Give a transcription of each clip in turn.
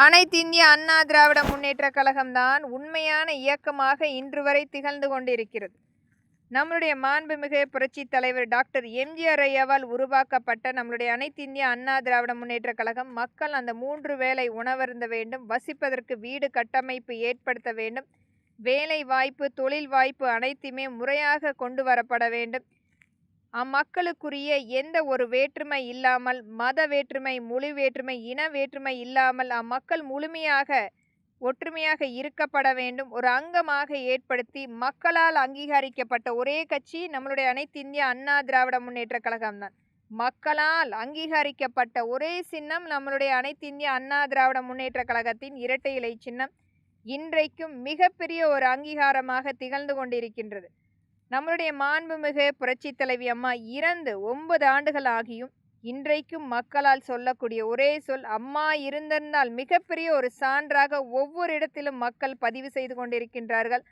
அனைத்திந்திய அண்ணா திராவிட முன்னேற்றக் கழகம்தான் உண்மையான இயக்கமாக இன்று வரை திகழ்ந்து கொண்டிருக்கிறது. நம்முடைய மாண்புமிகு புரட்சித் தலைவர் டாக்டர் எம்ஜிஆர் ஐயாவால் உருவாக்கப்பட்ட நம்முடைய அனைத்திந்திய அண்ணா திராவிட முன்னேற்றக் கழகம் மக்கள் அந்த 3 வேளை உணவருந்த வேண்டும், வசிப்பதற்கு வீடு கட்டமைப்பு ஏற்படுத்த வேண்டும், வேலை வாய்ப்பு தொழில் வாய்ப்பு அனைத்துமே முறையாக கொண்டு வரப்பட வேண்டும். அம்மக்களுக்குரிய எந்த ஒரு வேற்றுமை இல்லாமல், மத வேற்றுமை, மொழி வேற்றுமை, இன வேற்றுமை இல்லாமல் அம்மக்கள் முழுமையாக ஒற்றுமையாக இருக்கப்பட வேண்டும். ஒரு அங்கமாக ஏற்படுத்தி மக்களால் அங்கீகரிக்கப்பட்ட ஒரே கட்சி நம்மளுடைய அனைத்திந்திய அண்ணா திராவிட முன்னேற்ற கழகம்தான். மக்களால் அங்கீகரிக்கப்பட்ட ஒரே சின்னம் நம்மளுடைய அனைத்திந்திய அண்ணா திராவிட முன்னேற்ற கழகத்தின் இரட்டை இலை சின்னம். இன்றைக்கும் மிகப்பெரிய ஒரு அங்கீகாரமாக திகழ்ந்து கொண்டிருக்கின்றது. நம்மளுடைய மாண்புமிகு புரட்சி தலைவி அம்மா இறந்து 9 ஆண்டுகள் ஆகியும் இன்றைக்கும் மக்களால் சொல்லக்கூடிய ஒரே சொல் அம்மா இருந்திருந்தால் மிகப்பெரிய ஒரு சான்றாக ஒவ்வொரு இடத்திலும் மக்கள் பதிவு செய்து கொண்டிருக்கின்றார்கள்.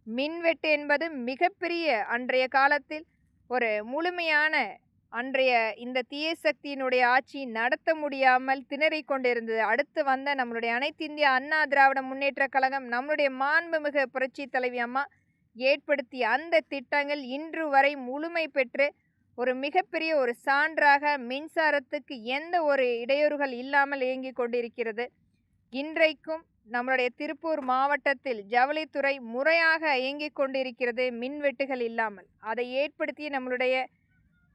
மின்வெட்டு என்பது மிகப்பெரிய அன்றைய காலத்தில் ஒரு முழுமையான அன்றைய இந்த தீய சக்தியினுடைய ஆட்சி நடத்த முடியாமல் திணறிக் கொண்டிருந்தது. அடுத்து வந்த நம்மளுடைய அனைத்திந்திய அண்ணா திராவிட முன்னேற்ற கழகம் நம்மளுடைய மாண்புமிகு புரட்சி தலைவி அம்மா ஏற்படுத்திய அந்த திட்டங்கள் இன்று வரை முழுமை பெற்று ஒரு மிகப்பெரிய ஒரு சான்றாக மின்சாரத்துக்கு எந்த ஒரு இடையூறுகள் இல்லாமல் இயங்கிக் கொண்டிருக்கிறது. இன்றைக்கும் நம்மளுடைய திருப்பூர் மாவட்டத்தில் ஜவுளித்துறை முறையாக இயங்கிக் கொண்டிருக்கிறது, மின்வெட்டுகள் இல்லாமல். அதை ஏற்படுத்திய நம்மளுடைய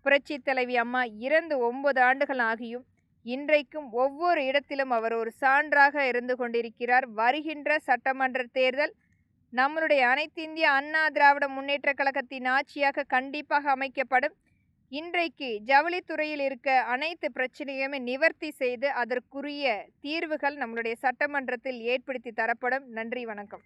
புரட்சி தலைவி அம்மா இறந்து 9 ஆண்டுகள் ஆகியும் இன்றைக்கும் ஒவ்வொரு இடத்திலும் அவர் ஒரு சான்றாக இருந்து கொண்டிருக்கிறார். வருகின்ற சட்டமன்ற தேர்தல் நம்மளுடைய அனைத்திந்திய அண்ணா திராவிட முன்னேற்ற கழகத்தின் ஆட்சியாக கண்டிப்பாக அமைக்கப்படும். இன்றைக்கு ஜவுளித்துறையில் இருக்க அனைத்து பிரச்சனையுமே நிவர்த்தி செய்து அதற்குரிய தீர்வுகள் நம்மளுடைய சட்டமன்றத்தில் ஏற்படுத்தி தரப்படும். நன்றி, வணக்கம்.